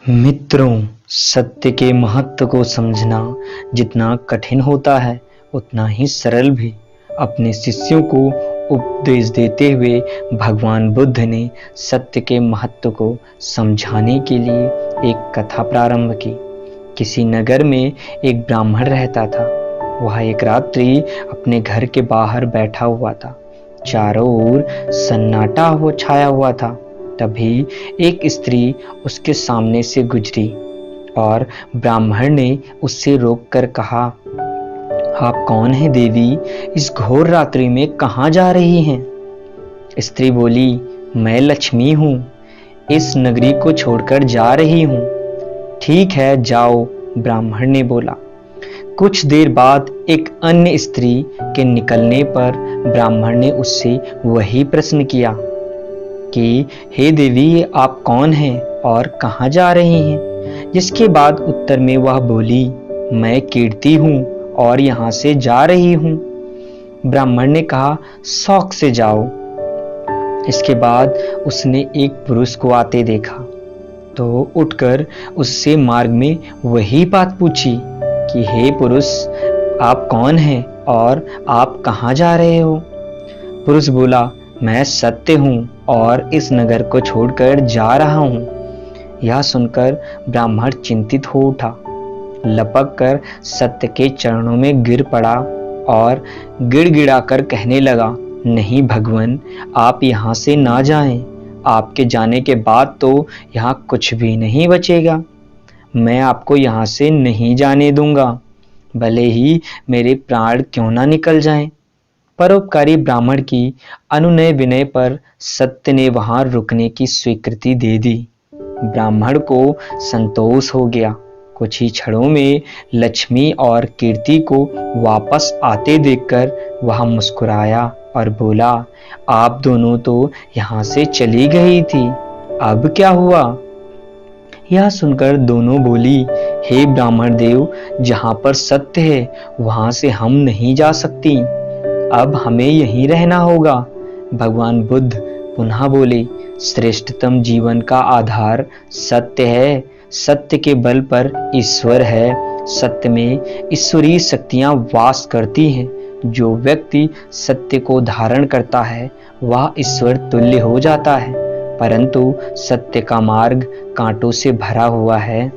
मित्रों, सत्य के महत्व को समझना जितना कठिन होता है उतना ही सरल भी। अपने शिष्यों को उपदेश देते हुए भगवान बुद्ध ने सत्य के महत्व को समझाने के लिए एक कथा प्रारंभ की। किसी नगर में एक ब्राह्मण रहता था। वह एक रात्रि अपने घर के बाहर बैठा हुआ था। चारों ओर सन्नाटा हो छाया हुआ था। तभी एक स्त्री उसके सामने से गुजरी और ब्राह्मण ने उससे रोककर कहा, आप कौन हैं देवी? इस घोर रात्रि में कहाँ जा रही हैं? स्त्री बोली, मैं लक्ष्मी हूँ, इस नगरी को छोड़कर जा रही हूँ। ठीक है, जाओ, ब्राह्मण ने बोला। कुछ देर बाद एक अन्य स्त्री के निकलने पर ब्राह्मण ने उससे वही प्रश्न किया कि हे देवी, आप कौन हैं और कहाँ जा रही हैं? जिसके बाद उत्तर में वह बोली, मैं कीर्ति हूँ और यहाँ से जा रही हूँ। ब्राह्मण ने कहा, शौक से जाओ। इसके बाद उसने एक पुरुष को आते देखा तो उठकर उससे मार्ग में वही बात पूछी कि हे पुरुष, आप कौन हैं और आप कहाँ जा रहे हो? पुरुष बोला, मैं सत्य हूँ और इस नगर को छोड़कर जा रहा हूँ। यह सुनकर ब्राह्मण चिंतित हो उठा, लपक कर सत्य के चरणों में गिर पड़ा और गिड़गिड़ाकर कहने लगा, नहीं भगवान, आप यहाँ से ना जाएं। आपके जाने के बाद तो यहाँ कुछ भी नहीं बचेगा। मैं आपको यहाँ से नहीं जाने दूंगा, भले ही मेरे प्राण क्यों ना निकल जाएं। परोपकारी ब्राह्मण की अनुनय विनय पर सत्य ने वहां रुकने की स्वीकृति दे दी। ब्राह्मण को संतोष हो गया। कुछ ही क्षणों में लक्ष्मी और कीर्ति को वापस आते देखकर वह मुस्कुराया और बोला, आप दोनों तो यहाँ से चली गई थी, अब क्या हुआ? यह सुनकर दोनों बोली, हे ब्राह्मण देव, जहाँ पर सत्य है वहां से हम नहीं जा सकती, अब हमें यहीं रहना होगा। भगवान बुद्ध पुनः बोले, श्रेष्ठतम जीवन का आधार सत्य है। सत्य के बल पर ईश्वर है। सत्य में ईश्वरीय शक्तियां वास करती हैं। जो व्यक्ति सत्य को धारण करता है वह ईश्वर तुल्य हो जाता है। परंतु सत्य का मार्ग कांटों से भरा हुआ है।